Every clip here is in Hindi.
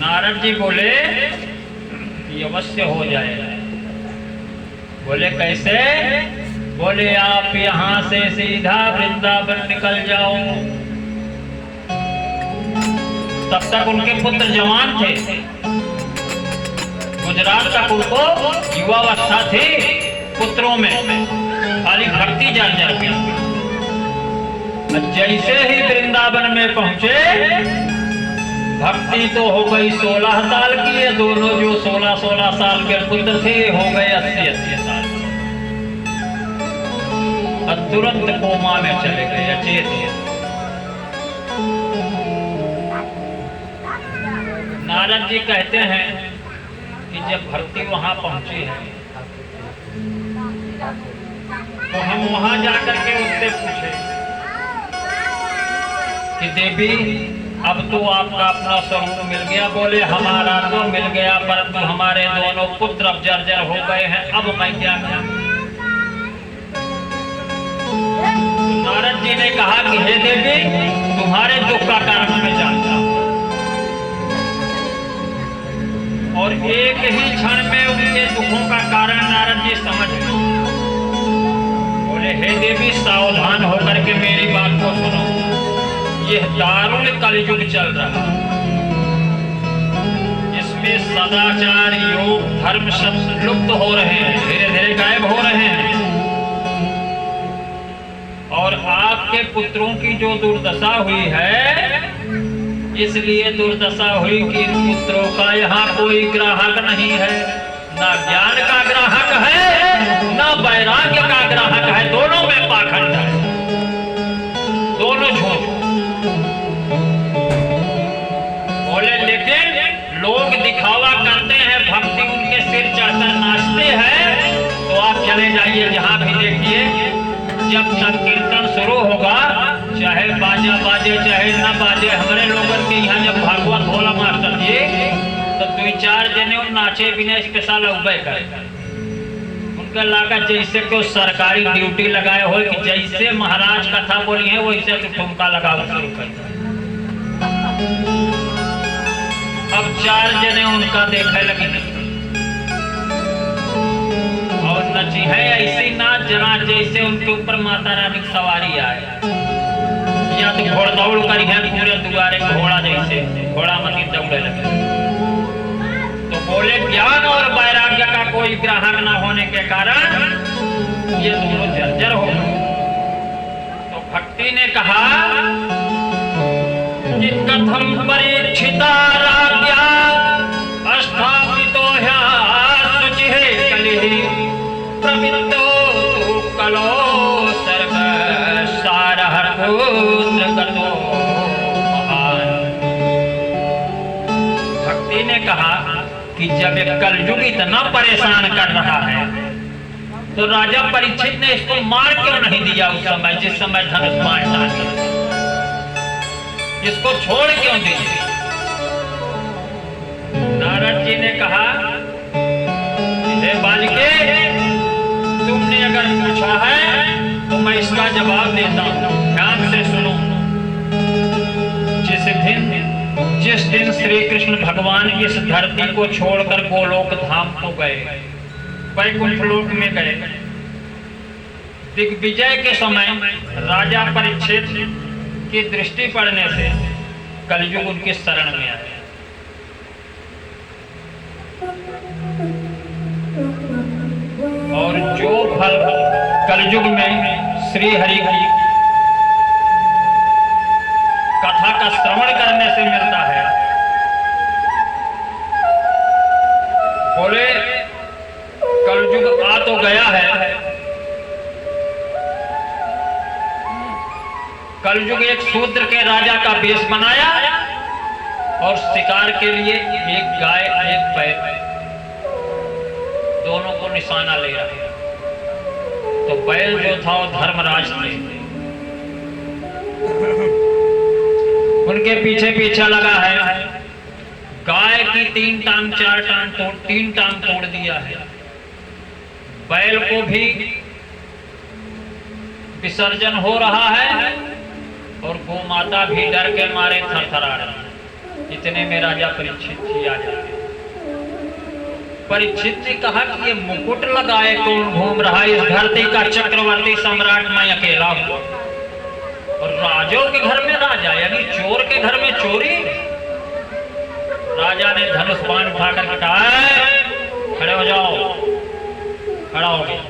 नारद जी बोले कि अवश्य हो जाएगा। बोले कैसे? बोले आप यहाँ से सीधा वृंदावन निकल जाओ। तब तक उनके पुत्र जवान थे, गुजरात तक उनको युवावस्था थी, पुत्रों में खाली भक्ति जर्जर की। जैसे ही वृंदावन में पहुंचे, भक्ति तो हो गई 16 साल की। ये दोनों जो 16-16 साल के पुत्र थे हो गए 80-80 साल के। तुरंत कोमा में चले गए, अचेत। नारद जी कहते हैं कि जब भक्ति वहां पहुंची है तो हम वहां जाकर के उससे पूछे कि देवी अब तो आपका अपना स्वरूप मिल गया। बोले हमारा तो मिल गया, परंतु हमारे दोनों पुत्र अब जर्जर हो गए हैं, अब मैं क्या करूं? नारद जी ने कहा कि हे देवी, तुम्हारे दुख का कारण मैं जानता हूं। और एक ही क्षण में उनके दुखों का कारण नारद जी समझ गए। बोले हे देवी, सावधान होकर के मेरी बात को सुनो। यह दारुण कलयुग चल रहा, इसमें सदाचार, योग, धर्म सब लुप्त हो रहे हैं, धीरे धीरे गायब हो रहे हैं। और आपके पुत्रों की जो दुर्दशा हुई है, इसलिए दुर्दशा हुई कि इन पुत्रों का यहाँ कोई ग्राहक नहीं है। ना ज्ञान का ग्राहक है, ना वैराग्य का ग्राहक है। दोनों में पाखंड है, दोनों झूठ। बोले लेकिन लोग दिखावा करते हैं, भक्ति उनके सिर चढ़कर नाचते हैं। तो आप चले जाइए जहां भी देखिए, जब संकीर्तन शुरू होगा, चाहे बाजा बाजे चाहे न बाजे, हमारे लोगों के यहाँ जब भागवत होला मास्टर जी, तो 2-4 जने नाचे बिना स्पेशल उबे करे। उनका लागा जैसे को सरकारी ड्यूटी लगाए हो कि जैसे महाराज कथा बोली है वैसे तो ठुमका लगाओ शुरू कर। अब 4 जने उनका देखे लगे और नची है ऐसी नाच जना जैसे उनके ऊपर माता रानी की सवारी आए, या तो घोड़ दौड़ करी है पूरे दुआरे घोड़ा जैसे, घोड़ा मती दौड़े लगे। तो बोले ज्ञान और वैराग्य का कोई ग्राहक न होने के कारण ये दोनों जर्जर हो गए। तो भक्ति ने कहा कि कथम परीक्षिता राज्ञा स्थापितो ह्याशुचिः कलिः प्रवित्तो कलो सर्ग सारः पुत्रगतो महान्। भक्ति ने कहा कि जब एक कलयुग इतना परेशान कर रहा है तो राजा परीक्षित ने इसको मार क्यों नहीं दिया उस समय, जिस समय धनुष बाण डाला? इसको छोड़ क्यों दिया? नारद जी ने कहा हे बालिके, तुमने अगर पूछा है तो मैं इसका जवाब देता हूं, ध्यान से सुनो। जिस दिन श्री कृष्ण भगवान इस धरती को छोड़कर गोलोक धाम को गए, वैकुंठ लोक में गए, दिग्विजय के समय राजा परीक्षित की दृष्टि पड़ने से कलयुग उनकी शरण में आया। और जो फल कलयुग में श्री हरि की कथा का श्रवण करने से मिलता है, बोले कलयुग आ तो गया है। कलयुग एक शूद्र के राजा का वेश बनाया और शिकार के लिए एक गाय एक बैल दोनों को निशाना ले रहा है। तो बैल जो था वो धर्मराज थे, उनके पीछे पीछे लगा है। गाय की 3 टांग 4 टांग तोड़ 3 टांग तोड़ दिया है। बैल को भी विसर्जन हो रहा है और गोमाता भी डर के मारे थरथरा रही है। इतने में राजा परीक्षित जी आ जाते। परीक्षित ने कहा कि ये मुकुट लगाए कौन घूम रहा है इस धरती का चक्रवर्ती सम्राट मैं अकेला हूं, और राजों के घर में राजा यानी चोर के घर में चोरी। राजा ने धनुष बाण उठाकर कहा खड़े हो जाओ। खड़ा हो गया।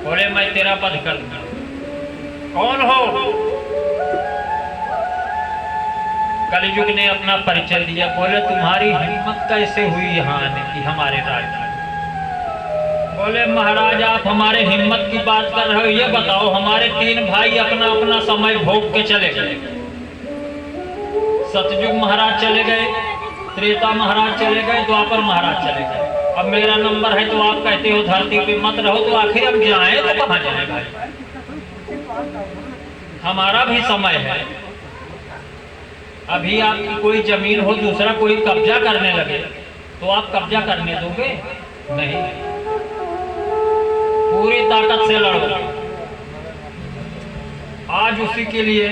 बोले मैं तेरा वध कर दूंगा। कौन हो? कलयुग ने अपना परिचय दिया। बोले तुम्हारी हिम्मत कैसे हुई यहाँ आने की हमारे राज्य? बोले महाराज आप हमारे हिम्मत की बात कर रहे हो, ये बताओ हमारे 3 भाई अपना अपना समय भोग के चले गए। सतयुग महाराज चले गए, त्रेता महाराज चले गए, द्वापर महाराज चले गए। अब मेरा नंबर है तो आप कहते हो धरती पे मत रहो, तो आखिर हम जाए तो कहाँ जाए भाई? हमारा भी समय है। अभी आपकी कोई जमीन हो दूसरा कोई कब्जा करने लगे तो आप कब्जा करने दोगे? नहीं, पूरी ताकत से लड़ो। आज उसी के लिए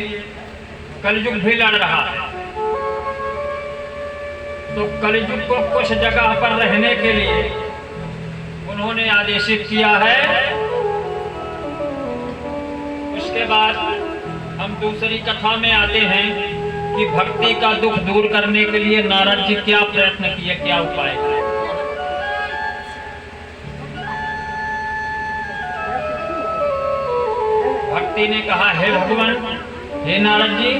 कलयुग भी लड़ रहा है। तो कलयुग को कुछ जगह पर रहने के लिए उन्होंने आदेशित किया है। उसके बाद हम दूसरी कथा में आते हैं कि भक्ति का दुख दूर करने के लिए नारद जी क्या प्रयत्न किए, क्या उपाय किए। भक्ति ने कहा हे भगवान, हे नारद जी,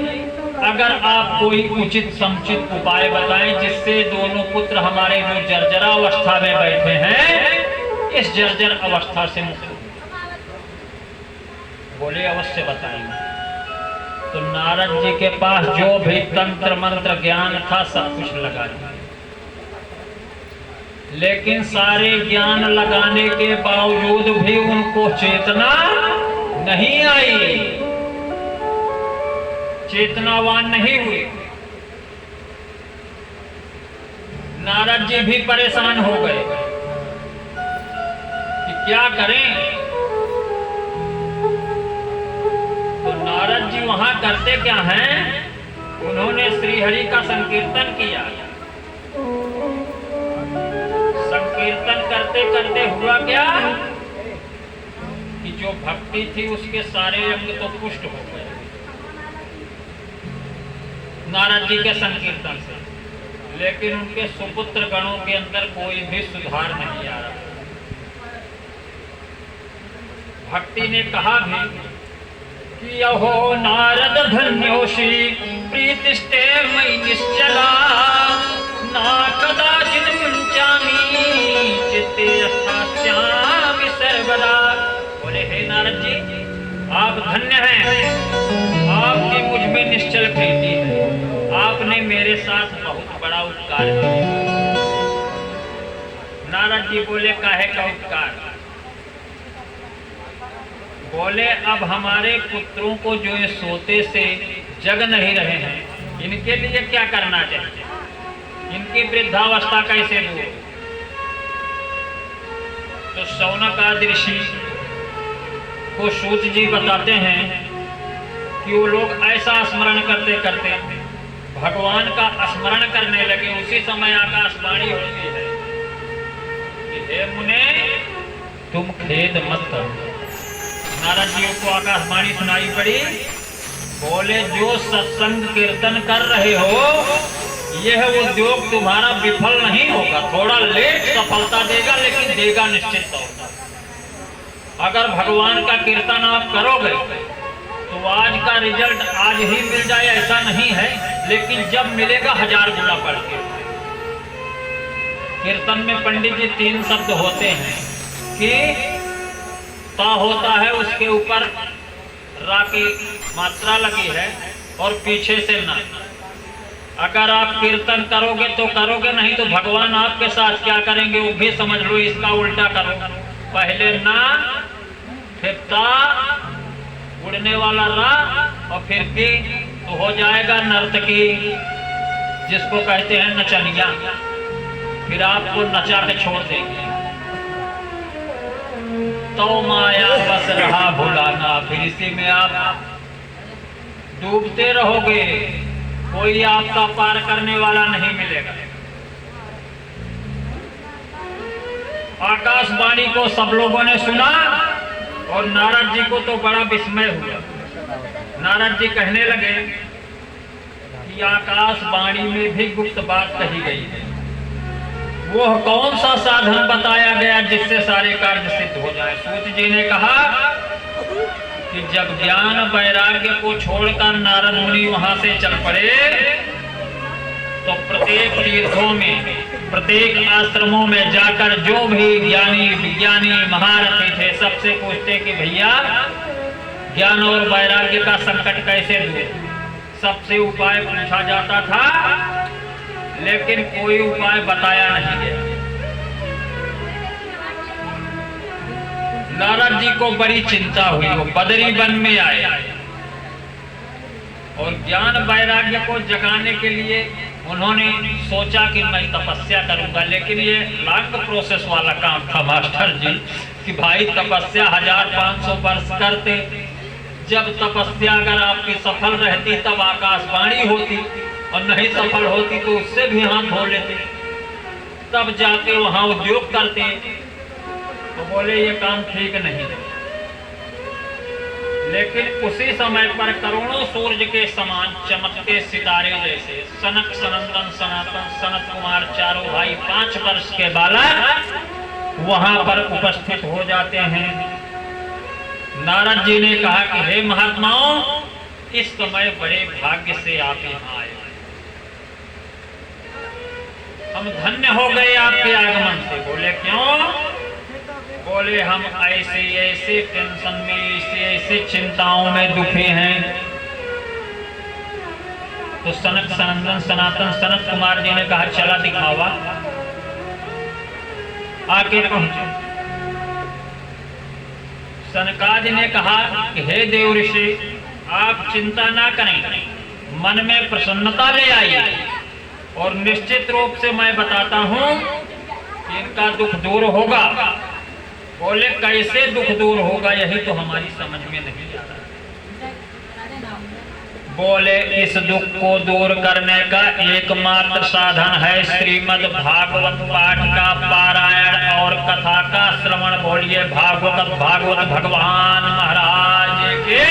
अगर आप कोई उचित समुचित उपाय बताएं जिससे दोनों पुत्र हमारे जो जर्जरा अवस्था में बैठे हैं इस जर्जर अवस्था से मुक्त। बोले अवश्य बताएंगे। तो नारद जी के पास जो भी तंत्र मंत्र ज्ञान था सब कुछ लगा दिया, लेकिन सारे ज्ञान लगाने के बावजूद भी उनको चेतना नहीं आई, चेतनावान नहीं हुए। नारद जी भी परेशान हो गए कि क्या करें। तो नारद जी वहां करते क्या हैं, उन्होंने श्रीहरि का संकीर्तन किया। संकीर्तन करते करते हुआ क्या कि जो भक्ति थी उसके सारे अंग तो पुष्ट हो गए नारद जी के संकीर्तन से, लेकिन उनके सुपुत्र गणों के अंदर कोई भी सुधार नहीं आ रहा। भक्ति ने कहा भी कि अहो नारद धन्योषि प्रीतिष्टे मयि निश्चला ना कदाचित् मुञ्चामि चित्ते स्थास्यामि सर्वदा। बोले हे नारद जी, आप धन्य हैं, आपकी मुझ में निश्चल प्रीति है, आपने मेरे साथ बहुत बड़ा उपकार किया। नारद जी बोले काहे का उपकार? बोले अब हमारे पुत्रों को जो ये सोते से जग नहीं रहे हैं इनके लिए क्या करना चाहिए, इनकी वृद्धावस्था कैसे दूर? तो शौनक आदि ऋषि को सूत जी बताते हैं कि वो लोग ऐसा स्मरण करते करते भगवान का स्मरण करने लगे। उसी समय आकाशवाणी होती है कि हे मुने तुम खेद मत करो। नारद जी को आकाशवाणी सुनाई पड़ी। बोले जो सत्संग कीर्तन कर रहे हो यह उद्योग तुम्हारा विफल नहीं होगा, थोड़ा लेट सफलता देगा लेकिन देगा निश्चित तौर पर। अगर भगवान का कीर्तन आप करोगे तो आज का रिजल्ट आज ही मिल जाए ऐसा नहीं है, लेकिन जब मिलेगा 1000 गुना बढ़ के। कीर्तन में पंडित जी 3 शब्द होते हैं कि ता होता है, उसके ऊपर रा की मात्रा लगी है और पीछे से ना। अगर आप कीर्तन करोगे तो करोगे, नहीं तो भगवान आपके साथ क्या करेंगे वो भी समझ लो। इसका उल्टा करो, पहले ना फिर ता उड़ने वाला रा और फिर की, तो हो जाएगा नर्तकी, जिसको कहते हैं नचनिया। फिर आपको नचा के छोड़ देंगे। तो माया बस रहा भुलाना, फिर इसी में आप डूबते रहोगे। कोई आपका पार करने वाला नहीं मिलेगा। आकाशवाणी को सब लोगों ने सुना और नारद जी को तो बड़ा विस्मय हुआ। नारद जी कहने लगे कि आकाशवाणी में भी गुप्त बात कही गई है। वो कौन सा साधन बताया गया जिससे सारे कार्य सिद्ध हो जाए? सूत जी ने कहा कि जब ज्ञान वैराग्य को छोड़कर नारद मुनि वहां से चल पड़े तो प्रत्येक तीर्थों में, प्रत्येक आश्रमों में जाकर जो भी ज्ञानी विज्ञानी महारथी थे सबसे पूछते कि भैया ज्ञान और वैराग्य का संकट कैसे दूर? सबसे उपाय पूछा जाता था लेकिन कोई उपाय बताया नहीं गया। नारद जी को बड़ी चिंता हुई। वो बदरी वन में आए और ज्ञान वैराग्य को जगाने के लिए उन्होंने सोचा कि मैं तपस्या करूंगा। लेकिन ये लॉन्ग प्रोसेस वाला काम था मास्टर जी कि भाई तपस्या 1500 वर्ष करते, जब तपस्या अगर आपकी सफल रहती तब आकाशवाणी होती और नहीं सफल होती तो उससे भी हाथ धो लेते, तब जाके वहां उद्योग करते। तो बोले ये काम ठीक नहीं है। लेकिन उसी समय पर करोड़ों सूर्य के समान चमकते सितारे जैसे सनक सनंदन सनातन सनत कुमार चारों भाई 5 वर्ष के बालक वहां पर उपस्थित हो जाते हैं। नारद जी ने कहा कि हे महात्माओं, इस समय बड़े भाग्य से आप यहाँ आए, हम धन्य हो गए आपके आगमन से। बोले क्यों? बोले हम ऐसे ऐसे टेंशन में, ऐसे ऐसे चिंताओं में दुखी हैं। तो सनक सनंदन सनातन सनत कुमार जी ने कहा चला दिखावा। आके पहुंचे। सनकादि ने कहा कि हे देव ऋषि, आप चिंता ना करें, मन में प्रसन्नता ले आइए और निश्चित रूप से मैं बताता हूं कि इनका दुख दूर होगा। बोले कैसे दुख दूर होगा, यही तो हमारी समझ में नहीं आ रहा। बोले इस दुख को दूर करने का एकमात्र साधन है श्रीमद् भागवत पाठ का पारायण और कथा का श्रवण। बोलिए भागवत भागवत भगवान महाराज के।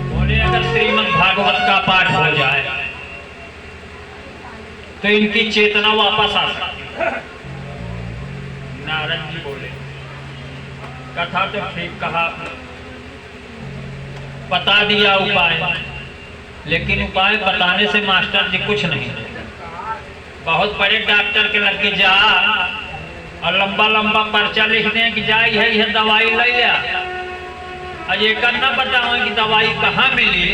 बोले अगर श्रीमद् भागवत का पाठ हो जाए तो इनकी चेतना वापस आ सकती है। नारद जी बोले कथा तो ठीक कहा, बता दिया उपाय, लेकिन उपाय बताने से मास्टर जी कुछ नहीं। बहुत बड़े डॉक्टर के लग के जा और लंबा लंबा पर्चा लिख दें कि जाई है यह दवाई ले लिया, और ये करना बताओ कि दवाई कहाँ मिली,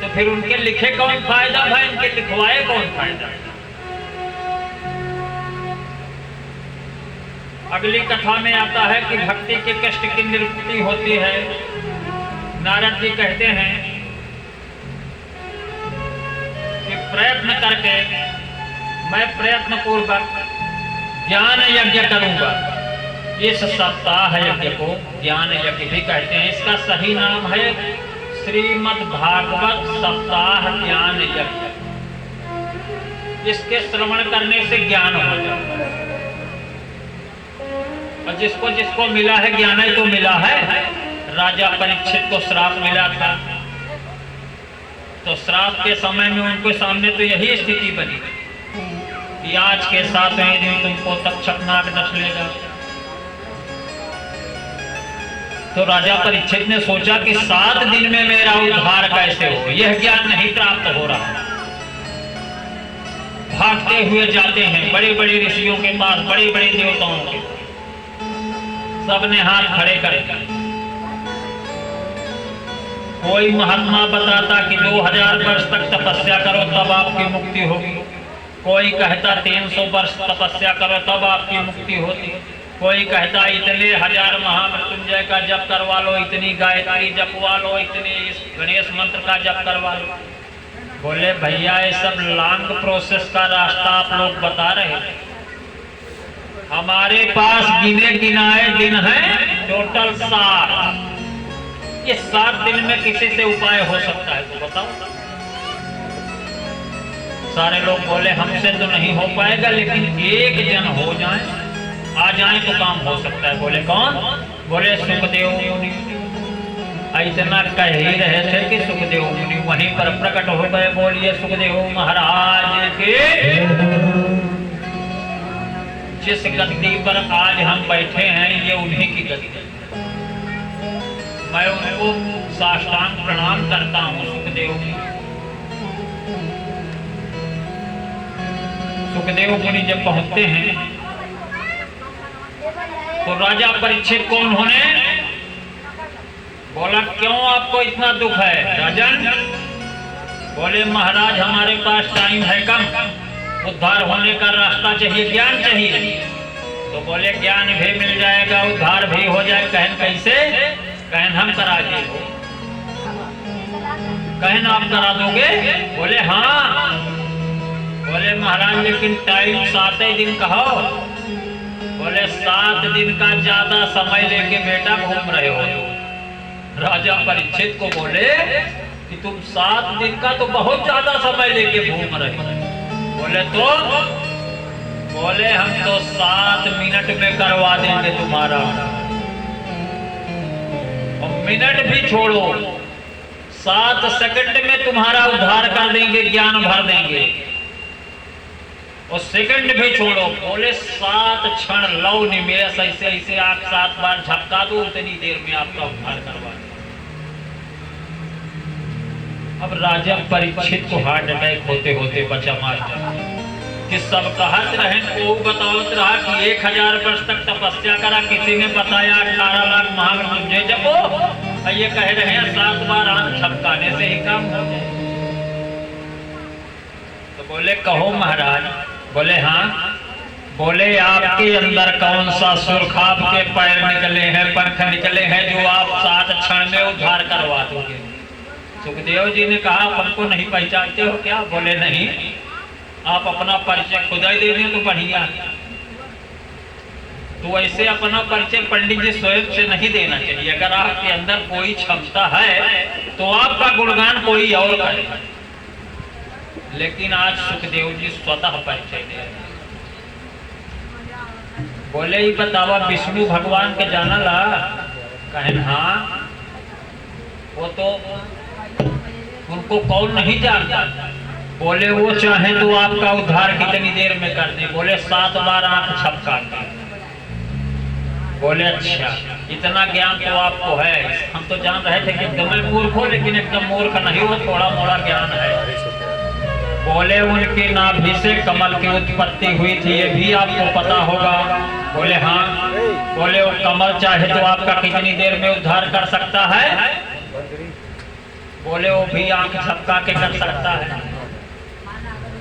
तो फिर उनके लिखे कौन फायदा भाई, इनके लिखवाए कौन फायदा। अगली कथा में आता है कि भक्ति के कष्ट की निवृत्ति होती है। नारद जी कहते हैं कि प्रयत्न करके मैं प्रयत्न पूर्वक ज्ञान यज्ञ करूंगा। इस सप्ताह यज्ञ को ज्ञान यज्ञ भी कहते हैं। इसका सही नाम है श्रीमद् भागवत सप्ताह ज्ञान यज्ञ। इसके श्रवण करने से ज्ञान हो जाता है और जिसको जिसको मिला है ज्ञान ही तो मिला है। राजा परीक्षित को श्राप मिला था, तो श्राप के समय में उनके सामने तो यही स्थिति बनी कि आज के 7वें दिन तुमको तक्षक नाग डस लेगा। तो राजा परीक्षित ने सोचा कि 7 दिन में मेरा उद्धार कैसे हो, यह ज्ञान नहीं प्राप्त हो रहा। भागते हुए जाते हैं बड़े बड़े ऋषियों के पास, बड़े बड़े देवताओं के, सबने हाथ खड़े करे। कोई महात्मा बताता कि 2000 वर्ष तक तपस्या करो तब आपकी मुक्ति होगी। कोई कहता 300 वर्ष तपस्या करो तब आपकी मुक्ति होती। कोई कहता इतने 1000 महामृत्युंजय का जप करवा लो, इतनी गायत्री जपवा लो, इतने गणेश मंत्र का जप करवा लो। बोले भैया ये सब लॉन्ग प्रोसेस का रास्ता आप लोग बता रहे हैं, हमारे पास गिने गिनाए दिन हैं, टोटल 7। ये 7 दिन में किसी से उपाय हो सकता है तो बताओ। सारे लोग बोले हमसे तो नहीं हो पाएगा, लेकिन एक जन हो जाए, आ जाए तो काम हो सकता है। बोले कौन? बोले सुखदेव मुनि। इतना कह ही रहे थे कि सुखदेव मुनि वहीं पर प्रकट हो गए। बोलिए सुखदेव महाराज के। जिस गद्दी पर आज हम बैठे हैं ये उन्हीं की गद्दी। मैं उनको साष्टांग प्रणाम करता हूँ सुखदेव मुनि। सुखदेव मुनि जब पहुंचते हैं तो राजा परीक्षित कौन होने? बोला क्यों आपको इतना दुख है राजन? बोले महाराज हमारे पास टाइम है कम, उद्धार होने का रास्ता चाहिए, ज्ञान चाहिए। तो बोले ज्ञान भी मिल जाएगा, उद्धार भी हो जाए। कहन कैसे? कहन हम करा देंगे। कहन आप करा दोगे? बोले हाँ। बोले महाराज लेकिन टाइम 7 दिन कहो। बोले 7 दिन का ज्यादा समय लेके बेटा घूम रहे हो तुम। राजा परीक्षित को बोले कि तुम 7 दिन का तो बहुत ज्यादा समय लेके घूम रहे हो। बोले तो? बोले हम तो 7 मिनट में करवा देंगे तुम्हारा। और मिनट भी छोड़ो, 7 सेकंड में तुम्हारा उद्धार कर देंगे, ज्ञान भर देंगे। और सेकंड भी छोड़ो। बोले 7 क्षण लव निमेष ऐसे ऐसे आप 7 बार झपका दो, उतनी देर में आपका उद्धार करवा। अब राजा परीक्षित को हार्ट अटैक होते होते बचा मास्टर कि सब कहत रहे, को बतावत रहा कि 1000 वर्ष तक तपस्या करा, किसी ने बताया 18 लाख महामृत्युंजय जपो। ये कह रहे हैं 7 बार आंख झपकाने से ही काम हो जाए। तो बोले कहो महाराज। बोले हाँ। बोले आपके अंदर कौन सा सुरखाब के पैर निकले हैं, पंख निकले हैं जो आप 7 क्षण में उद्धार करवा दोगे? सुखदेव जी ने कहा हमको नहीं पहचानते हो क्या? बोले नहीं। आप अपना परिचय खुद ही दे दें तो बढ़िया। तो ऐसे अपना परिचय पंडित जी स्वयं से नहीं देना चाहिए। अगर आपके अंदर कोई क्षमता है तो आपका गुणगान कोई और करे। लेकिन आज सुखदेव जी स्वतः परिचय दे रहे। बोले ही बतावा विष्णु भगवान के जाना ला? कहन हाँ। वो तो उनको कौन नहीं जानता। बोले वो चाहे तो आपका उद्धार कितनी देर में कर दे। बोले 7 बार आंख झपका दे। बोले अच्छा इतना ज्ञान तो आपको है। हम तो जान रहे थे कि एकदम मूर्ख हो, लेकिन एकदम मूर्ख नहीं हो, थोड़ा मोड़ा ज्ञान है। बोले उनकी नाभि से कमल की उत्पत्ति हुई थी, ये भी आपको पता होगा। बोले हाँ। बोले वो कमल चाहे तो आपका कितनी देर में उद्धार कर सकता है? बोले वो भी आंख झपका के कर सकता है।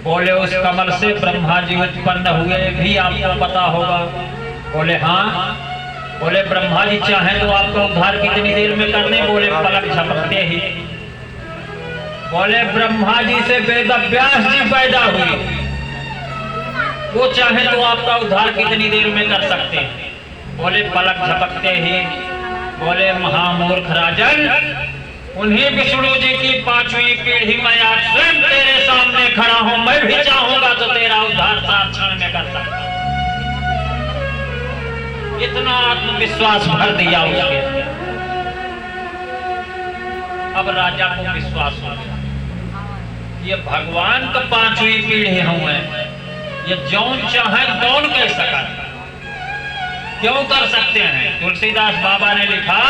बोले उस कमल से ब्रह्मा जी उत्पन्न हुए, भी आपको पता होगा। बोले हाँ। बोले ब्रह्मा जी चाहे तो आपका उद्धार कितनी देर में करने? बोले पलक झपकते ही। बोले ब्रह्मा जी से वेद व्यास जी पैदा हुए, वो चाहे तो आपका उद्धार कितनी देर में कर सकते हैं? बोले पलक झपकते ही। बोले महामूर्ख राजन, उन्हीं विष्णु जी की 5वीं पीढ़ी में आज स्वयं तेरे सामने खड़ा हूं। मैं भी चाहूंगा तो तेरा उद्धार 7 क्षण में कर सकता। इतना आत्मविश्वास भर दिया उसके। अब राजा को विश्वास हो गया ये भगवान का 5वीं पीढ़ी हुए, ये जौन चाहे कौन कह सका, क्यों कर सकते हैं? तुलसीदास बाबा ने लिखा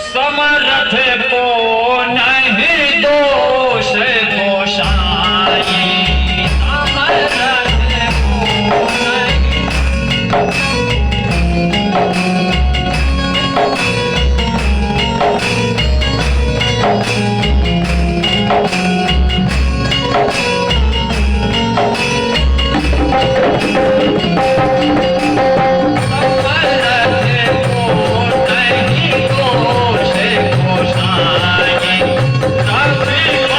समर्थ को नहीं दोष गोसाई, समर्थ को नहीं। Amen.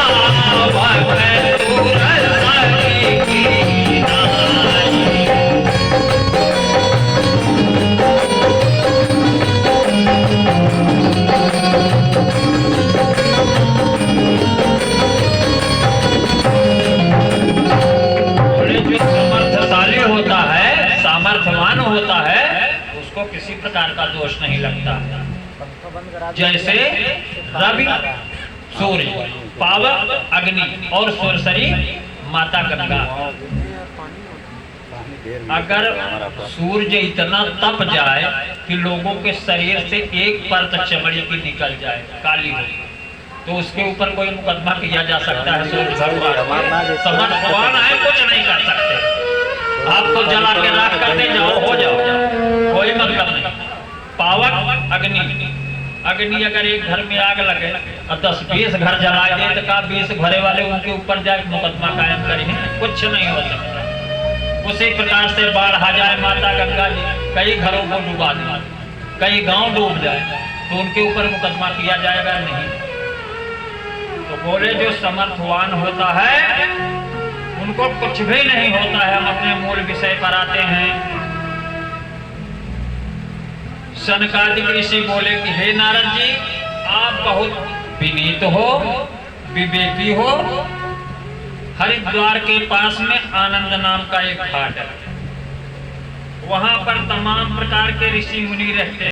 किसी प्रकार का दोष नहीं लगता। जैसे रवि सूर्य, पावक अग्नि और सुरसरी माता गंगा। अगर सूर्य इतना तप जाए कि लोगों के शरीर से एक परत चमड़ी की निकल जाए, काली हो, तो उसके ऊपर कोई मुकदमा किया जा सकता है? सूर्य भगवान समर्थवान है, कुछ नहीं कर सकते। आप तो जला के राख करते जाओ, हो जाओ, कोई मतलब नहीं। पावक अग्नि, अग्नि अगर एक घर में आग लगे और 10-20 घर जला दे तो का 20 घरे वाले उनके ऊपर जाके मुकदमा कायम करें? कुछ नहीं हो सकता। उसी प्रकार से बाढ़ आ जाए माता गंगा जी, कई घरों को डुबा दे, कई गांव डूब जाए, तो उनके ऊपर मुकदमा किया जाएगा? नहीं। तो बोले जो समर्थवान होता है उनको कुछ भी नहीं होता है। हम अपने मूल विषय पर आते हैं। सनकादिक ऋषि बोले कि हे नारद जी, आप बहुत विनीत हो, विवेकी हो। हरिद्वार के पास में आनंद नाम का एक घाट है, वहां पर तमाम प्रकार के ऋषि मुनि रहते हैं।